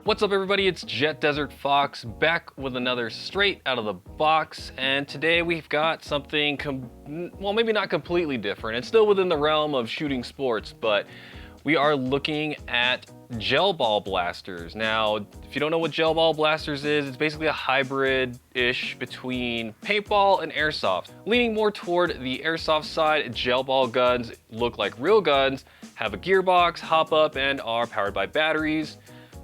What's up everybody, it's Jet Desert Fox back with another straight out of the box, and today we've got something, well, maybe not completely different. It's still within the realm of shooting sports, but we are looking at gel ball blasters. Now, if you don't know what gel ball blasters is, it's basically a hybrid-ish between paintball and airsoft. Leaning more toward the airsoft side, gel ball guns look like real guns, have a gearbox, hop up, and are powered by batteries.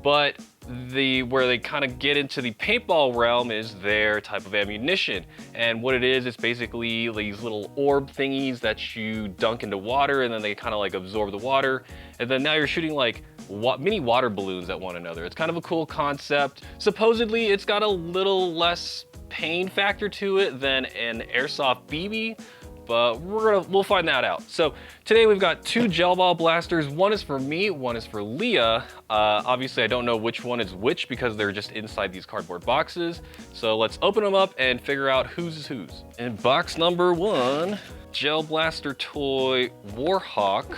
But where they kind of get into the paintball realm is their type of ammunition. And what it is, it's basically these little orb thingies that you dunk into water, and then they kind of like absorb the water. And then now you're shooting like mini water balloons at one another. It's kind of a cool concept. Supposedly it's got a little less pain factor to it than an airsoft BB, but we'll find that out. So today we've got two gel ball blasters. One is for me, one is for Leah. Obviously I don't know which one is which because they're just inside these cardboard boxes. So let's open them up and figure out whose is whose. In box number one, gel blaster toy Warhawk.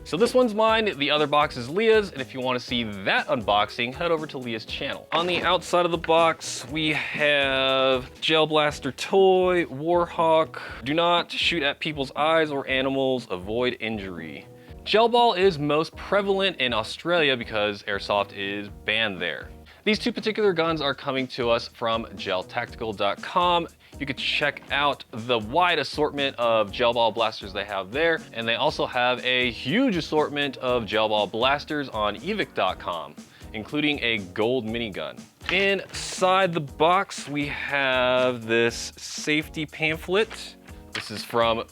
So this one's mine, the other box is Leah's, and if you want to see that unboxing, head over to Leah's channel. On the outside of the box, we have gel blaster toy, Warhawk. Do not shoot at people's eyes or animals, avoid injury. Gel ball is most prevalent in Australia because airsoft is banned there. These two particular guns are coming to us from geltactical.com. You could check out the wide assortment of gel ball blasters they have there, and they also have a huge assortment of gel ball blasters on evic.com, including a gold minigun. Inside the box, we have this safety pamphlet. This is from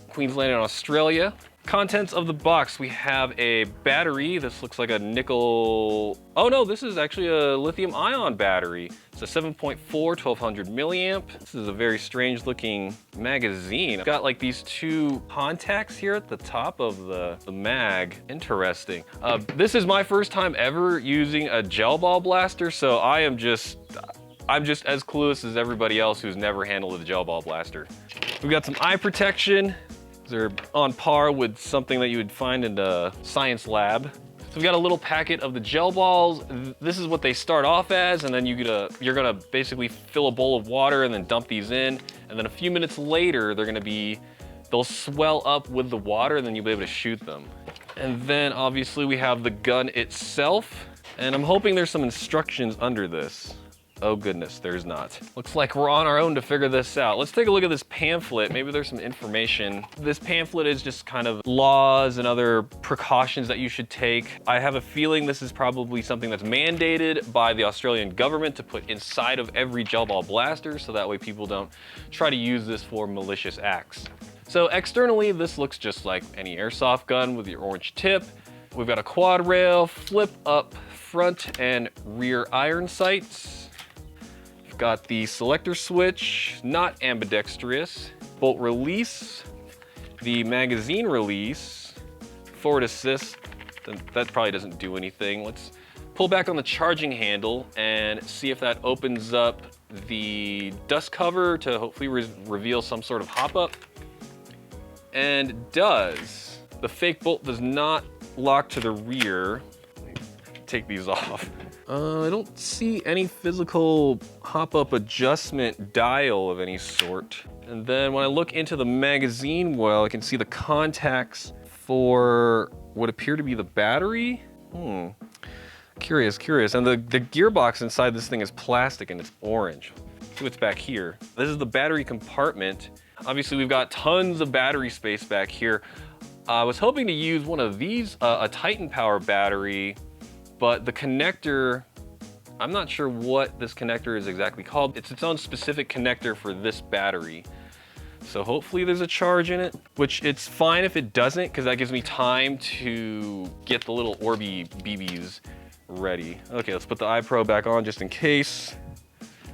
Queensland in Australia. Contents of the box, we have a battery. This looks like a nickel, oh no, this is actually a lithium ion battery. It's a 7.4 1200 milliamp. This is a very strange looking magazine. It's got like these two contacts here at the top of the mag. Interesting. This is my first time ever using a gel ball blaster, so I'm just as clueless as everybody else who's never handled a gel ball blaster. We've got some eye protection. They're on par with something that you would find in a science lab. So we've got a little packet of the gel balls. This is what they start off as, and then you're gonna basically fill a bowl of water and then dump these in. And then a few minutes later, they'll swell up with the water, and then you'll be able to shoot them. And then obviously we have the gun itself, and I'm hoping there's some instructions under this. Oh goodness, there's not. Looks like we're on our own to figure this out. Let's take a look at this pamphlet. Maybe there's some information. This pamphlet is just kind of laws and other precautions that you should take. I have a feeling this is probably something that's mandated by the Australian government to put inside of every gel ball blaster, so that way people don't try to use this for malicious acts. So externally, this looks just like any airsoft gun with your orange tip. We've got a quad rail, flip up front and rear iron sights. Got the selector switch, not ambidextrous, bolt release, the magazine release, forward assist, that probably doesn't do anything. Let's pull back on the charging handle and see if that opens up the dust cover to hopefully reveal some sort of hop-up. And it does. The fake bolt does not lock to the rear. Let me take these off. I don't see any physical hop-up adjustment dial of any sort. And then when I look into the magazine well, I can see the contacts for what appear to be the battery. Curious. And the gearbox inside this thing is plastic and it's orange. See what's back here. This is the battery compartment. Obviously we've got tons of battery space back here. I was hoping to use one of these, a Titan Power battery, but the connector, I'm not sure what this connector is exactly called. It's its own specific connector for this battery. So hopefully there's a charge in it, which it's fine if it doesn't, because that gives me time to get the little Orby BBs ready. Okay, let's put the eye probe back on just in case.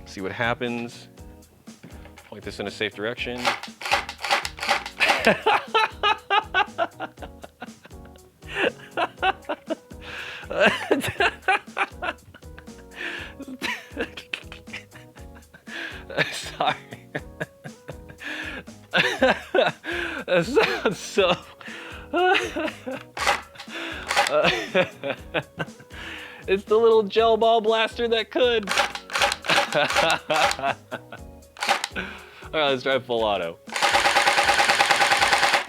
See what happens. Point this in a safe direction. Sorry. That sounds so It's the little gel ball blaster that could. All right, let's try full auto.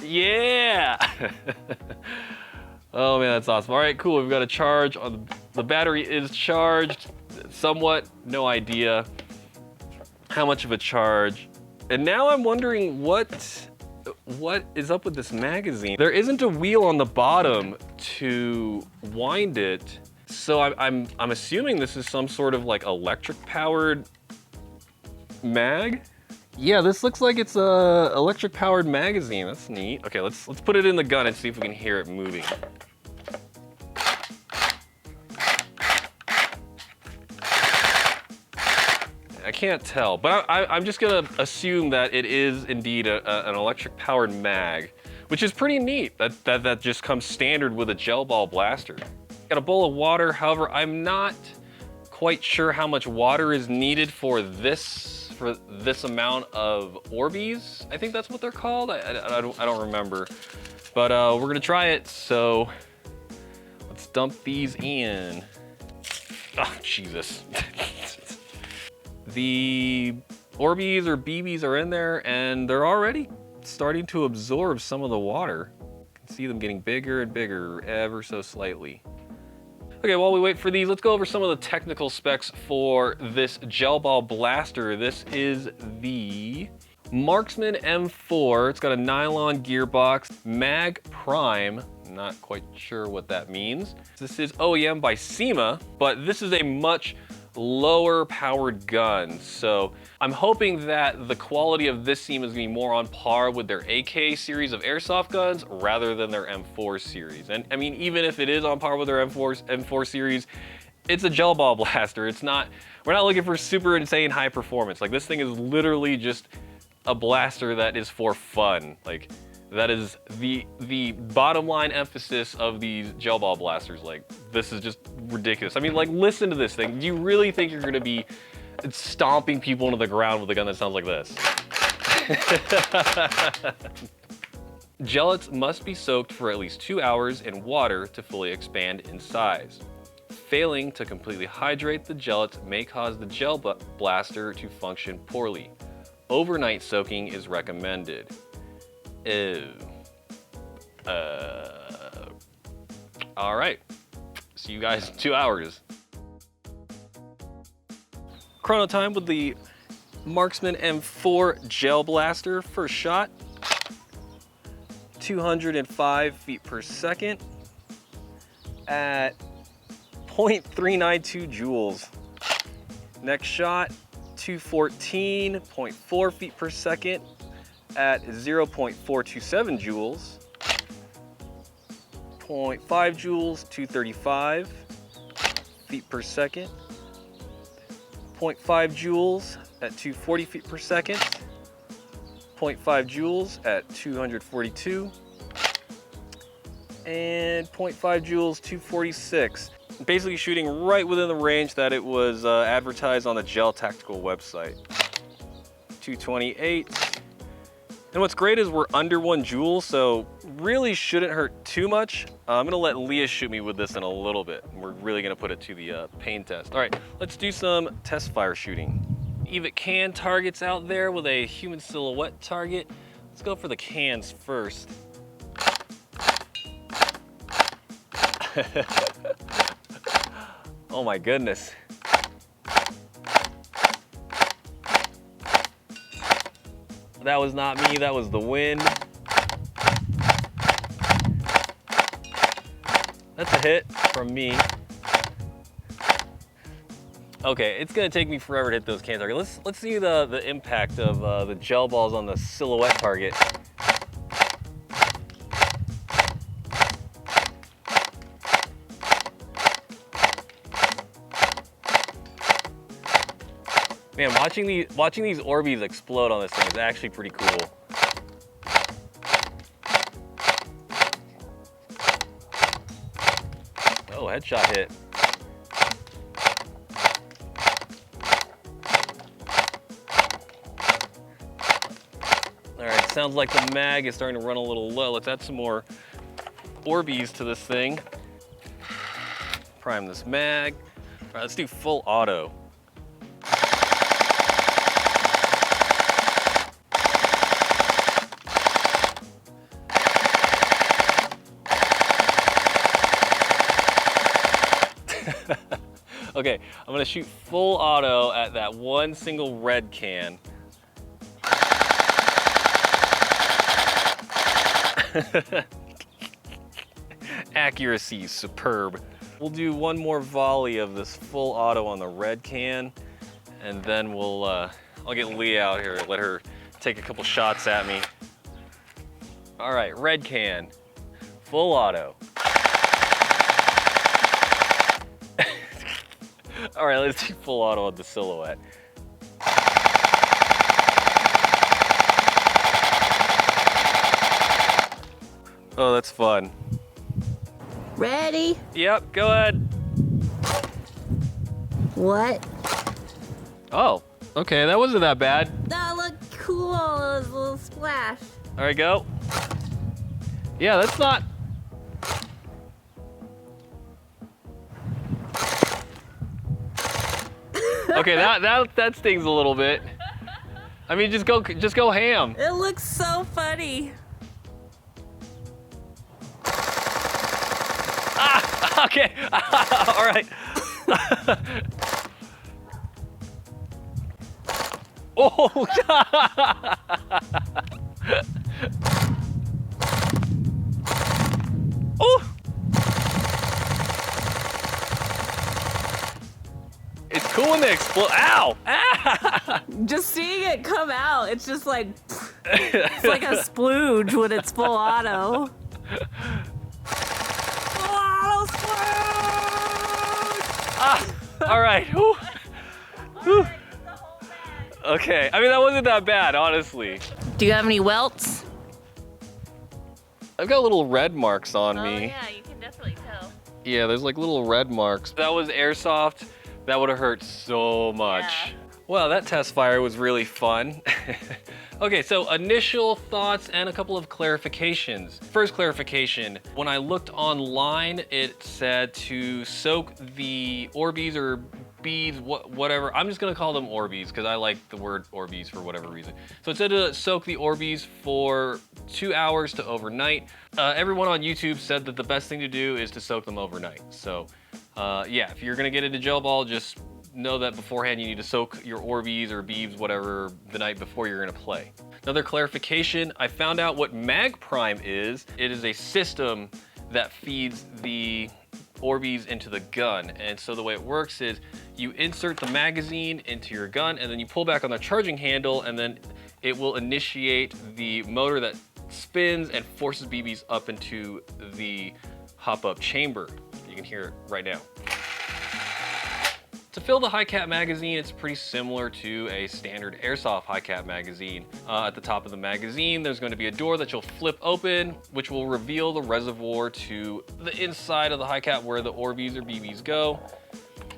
Yeah! Oh man, that's awesome. All right, cool, we've got a charge. The battery is charged, somewhat, no idea how much of a charge. And now I'm wondering what is up with this magazine. There isn't a wheel on the bottom to wind it. So I'm assuming this is some sort of like electric powered mag. Yeah, this looks like it's a electric powered magazine. That's neat. Okay, let's put it in the gun and see if we can hear it moving. I can't tell, but I'm just gonna assume that it is indeed an electric powered mag, which is pretty neat. That just comes standard with a gel ball blaster. Got a bowl of water. However, I'm not quite sure how much water is needed for this amount of Orbeez. I think that's what they're called. I don't remember, but we're gonna try it. So let's dump these in. Oh, Jesus. The Orbeez or BBs are in there and they're already starting to absorb some of the water. You can see them getting bigger and bigger ever so slightly. Okay, while we wait for these, let's go over some of the technical specs for this gel ball blaster. This is the Marksman M4. It's got a nylon gearbox, mag prime. Not quite sure what that means. This is OEM by CYMA, but this is a much lower powered gun. So I'm hoping that the quality of this CYMA is gonna be more on par with their AK series of airsoft guns rather than their M4 series. And I mean, even if it is on par with their M4 series, it's a gel ball blaster. We're not looking for super insane high performance. Like, this thing is literally just a blaster that is for fun. Like, that is the bottom line emphasis of these gel ball blasters. Like, this is just ridiculous. I mean, like, listen to this thing. Do you really think you're gonna be stomping people into the ground with a gun that sounds like this? Gellets must be soaked for at least 2 hours in water to fully expand in size. Failing to completely hydrate the gellets may cause the gel blaster to function poorly. Overnight soaking is recommended. Ew. All right. See you guys in 2 hours. Chrono time with the Marksman M4 gel blaster. First shot, 205 feet per second at 0.392 joules. Next shot, 214.4 feet per second at 0.427 joules. 0.5 joules, 235 feet per second. 0.5 joules at 240 feet per second. 0.5 joules at 242. And 0.5 joules, 246. Basically shooting right within the range that it was advertised on the Gel Tactical website. 228. And what's great is we're under 1 joule, so really shouldn't hurt too much. I'm gonna let Leah shoot me with this in a little bit. We're really gonna put it to the pain test. All right, let's do some test fire shooting. EVIC can targets out there with a human silhouette target. Let's go for the cans first. Oh my goodness. That was not me, that was the wind. That's a hit from me. Okay, it's gonna take me forever to hit those can targets. Let's see the impact of the gel balls on the silhouette target. Man, watching these Orbeez explode on this thing is actually pretty cool. Oh, headshot hit. All right, sounds like the mag is starting to run a little low. Let's add some more Orbeez to this thing. Prime this mag. All right, let's do full auto. Okay, I'm gonna shoot full auto at that one single red can. Accuracy, superb. We'll do one more volley of this full auto on the red can, and then I'll get Leah out here, let her take a couple shots at me. All right, red can, full auto. All right, let's do full auto on the silhouette. Oh, that's fun. Ready? Yep, go ahead. What? Oh, okay, that wasn't that bad. That looked cool, it was a little splash. All right, go. Yeah, that's not. Okay, that stings a little bit. I mean, just go ham. It looks so funny. Ah, okay, all right. Oh. Oh. It's cool when they explode. Ow! Ah! Just seeing it come out, it's just like, it's like a splooge when it's full auto. Full auto splooge! Ah, all right. Whew. Whew. Okay, I mean, that wasn't that bad, honestly. Do you have any welts? I've got little red marks on me. Oh yeah, you can definitely tell. Yeah, there's like little red marks. That was airsoft. That would have hurt so much. Yeah. Well, that test fire was really fun. Okay, so initial thoughts and a couple of clarifications. First clarification, when I looked online, it said to soak the Orbeez or beads, whatever. I'm just gonna call them Orbeez because I like the word Orbeez for whatever reason. So it said to soak the Orbeez for 2 hours to overnight. Everyone on YouTube said that the best thing to do is to soak them overnight. So yeah, if you're gonna get into gel ball, just know that beforehand you need to soak your Orbeez or beads, whatever, the night before you're gonna play. Another clarification, I found out what Mag Prime is. It is a system that feeds the Orbeez into the gun. And so the way it works is you insert the magazine into your gun and then you pull back on the charging handle and then it will initiate the motor that spins and forces BBs up into the hop-up chamber. You can hear it right now. To fill the high cap magazine, it's pretty similar to a standard airsoft high cap magazine. At the top of the magazine, there's going to be a door that you'll flip open, which will reveal the reservoir to the inside of the high cap where the Orbeez or BBs go.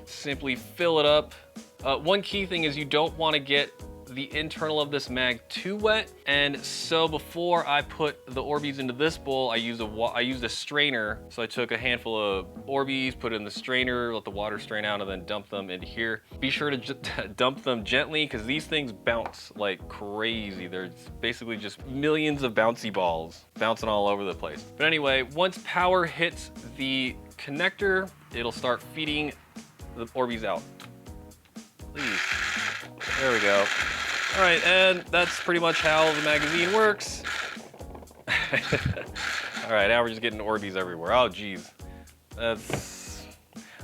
Simply fill it up. One key thing is you don't want to get the internal of this mag too wet, and so before I put the Orbeez into this bowl, I used a strainer. So I took a handful of Orbeez, put it in the strainer, let the water strain out, and then dump them into here. Be sure to dump them gently because these things bounce like crazy. They're basically just millions of bouncy balls bouncing all over the place. But anyway, once power hits the connector, it'll start feeding the Orbeez out. Please. There we go. All right, and that's pretty much how the magazine works. All right, now we're just getting Orbeez everywhere. Oh, geez.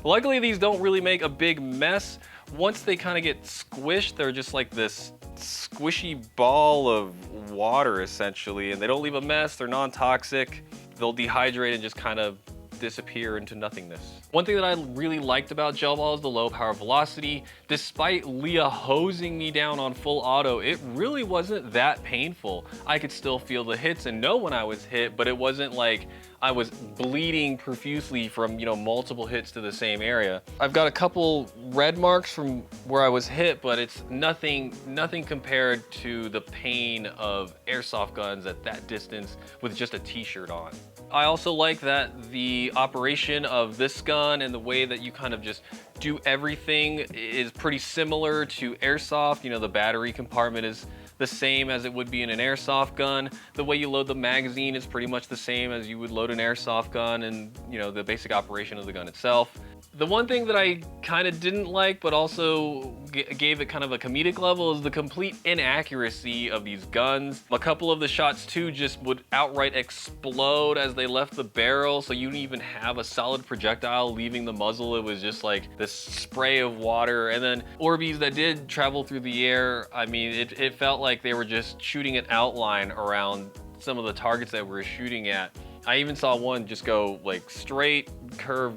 Luckily, these don't really make a big mess. Once they kind of get squished, they're just like this squishy ball of water, essentially, and they don't leave a mess. They're non-toxic. They'll dehydrate and just kind of disappear into nothingness. One thing that I really liked about gel ball is the low power velocity. Despite Leah hosing me down on full auto, it really wasn't that painful. I could still feel the hits and know when I was hit, but it wasn't like I was bleeding profusely from, you know, multiple hits to the same area. I've got a couple red marks from where I was hit, but it's nothing compared to the pain of airsoft guns at that distance with just a t-shirt on. I also like that the operation of this gun and the way that you kind of just do everything is pretty similar to Airsoft. You know, the battery compartment is the same as it would be in an Airsoft gun. The way you load the magazine is pretty much the same as you would load an Airsoft gun, and you know, the basic operation of the gun itself. The one thing that I kind of didn't like, but also gave it kind of a comedic level, is the complete inaccuracy of these guns. A couple of the shots too just would outright explode as they left the barrel, so you didn't even have a solid projectile leaving the muzzle. It was just like this spray of water. And then Orbeez that did travel through the air, I mean, it felt like they were just shooting an outline around some of the targets that we were shooting at. I even saw one just go like straight, curve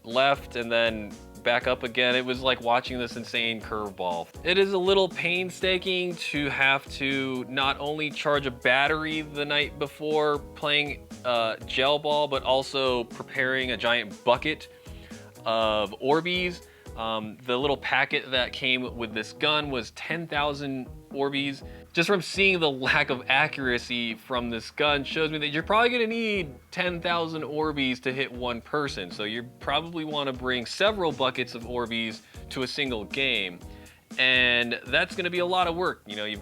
left, and then back up again. It was like watching this insane curveball. It is a little painstaking to have to not only charge a battery the night before playing gel ball, but also preparing a giant bucket of Orbeez. The little packet that came with this gun was 10,000 Orbeez. Just from seeing the lack of accuracy from this gun shows me that you're probably gonna need 10,000 Orbeez to hit one person. So you probably wanna bring several buckets of Orbeez to a single game. And that's gonna be a lot of work. You know, you've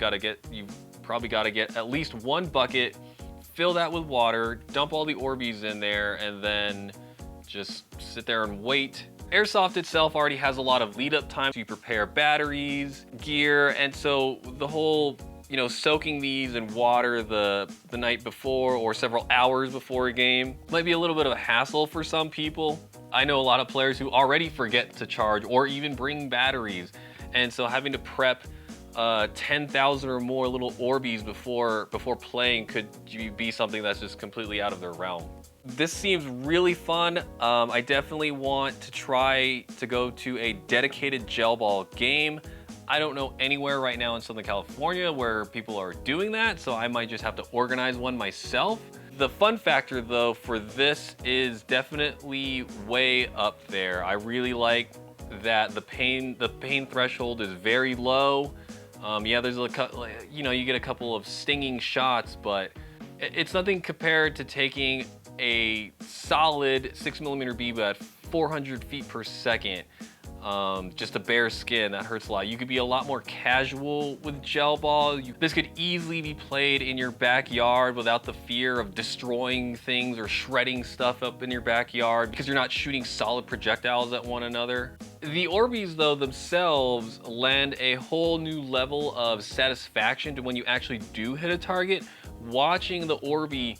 probably gotta get at least one bucket, fill that with water, dump all the Orbeez in there, and then just sit there and wait. Airsoft itself already has a lot of lead up time to prepare batteries, gear, and so the whole, you know, soaking these in water the night before or several hours before a game might be a little bit of a hassle for some people. I know a lot of players who already forget to charge or even bring batteries, and so having to prep 10,000 or more little Orbeez before playing could be something that's just completely out of their realm. This seems really fun. I definitely want to try to go to a dedicated gel ball game. I don't know anywhere right now in Southern California where people are doing that, so I might just have to organize one myself. The fun factor though for this is definitely way up there. I really like that the pain threshold is very low. Yeah, there's you know, you get a couple of stinging shots, but it's nothing compared to taking a solid 6mm BB at 400 feet per second. Just a bare skin, that hurts a lot. You could be a lot more casual with gel ball. This could easily be played in your backyard without the fear of destroying things or shredding stuff up in your backyard because you're not shooting solid projectiles at one another. The Orbeez though themselves lend a whole new level of satisfaction to when you actually do hit a target. Watching the Orbeez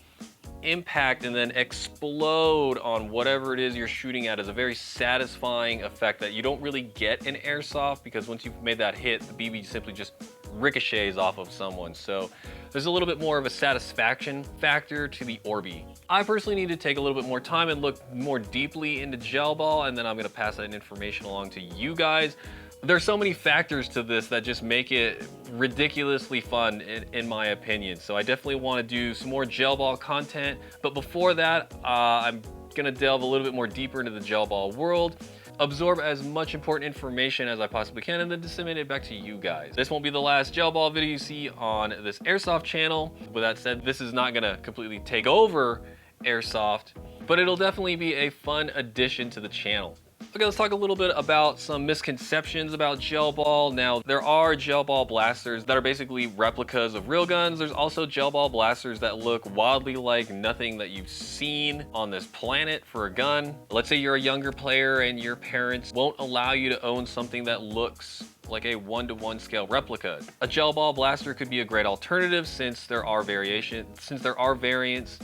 impact and then explode on whatever it is you're shooting at is a very satisfying effect that you don't really get in Airsoft, because once you've made that hit, the BB simply just ricochets off of someone. So there's a little bit more of a satisfaction factor to the Orbeez. I personally need to take a little bit more time and look more deeply into gel ball, and then I'm gonna pass that information along to you guys. There's so many factors to this that just make it ridiculously fun in my opinion. So I definitely want to do some more gel ball content. But before that, I'm gonna delve a little bit more deeper into the gel ball world, absorb as much important information as I possibly can, and then disseminate it back to you guys. This won't be the last gel ball video you see on this Airsoft channel. With that said, this is not gonna completely take over Airsoft, but it'll definitely be a fun addition to the channel. Okay, let's talk a little bit about some misconceptions about gel ball. Now, there are gel ball blasters that are basically replicas of real guns. There's also gel ball blasters that look wildly like nothing that you've seen on this planet for a gun. Let's say you're a younger player and your parents won't allow you to own something that looks like a 1-to-1 scale replica. A gel ball blaster could be a great alternative since there are variants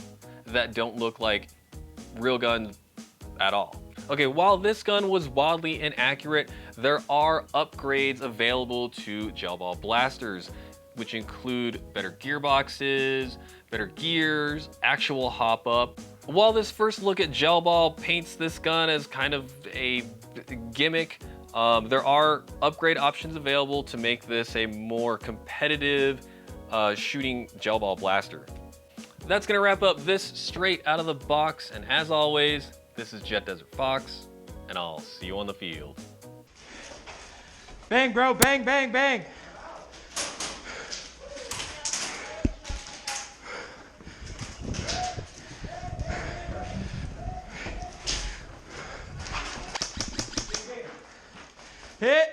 that don't look like real guns at all. Okay, while this gun was wildly inaccurate, there are upgrades available to gel ball blasters, which include better gearboxes, better gears, actual hop up. While this first look at gel ball paints this gun as kind of a gimmick, there are upgrade options available to make this a more competitive shooting gel ball blaster. That's gonna wrap up this straight out of the box, and as always, this is Jet Desert Fox, and I'll see you on the field. Bang, bro, bang, bang, bang. Hit.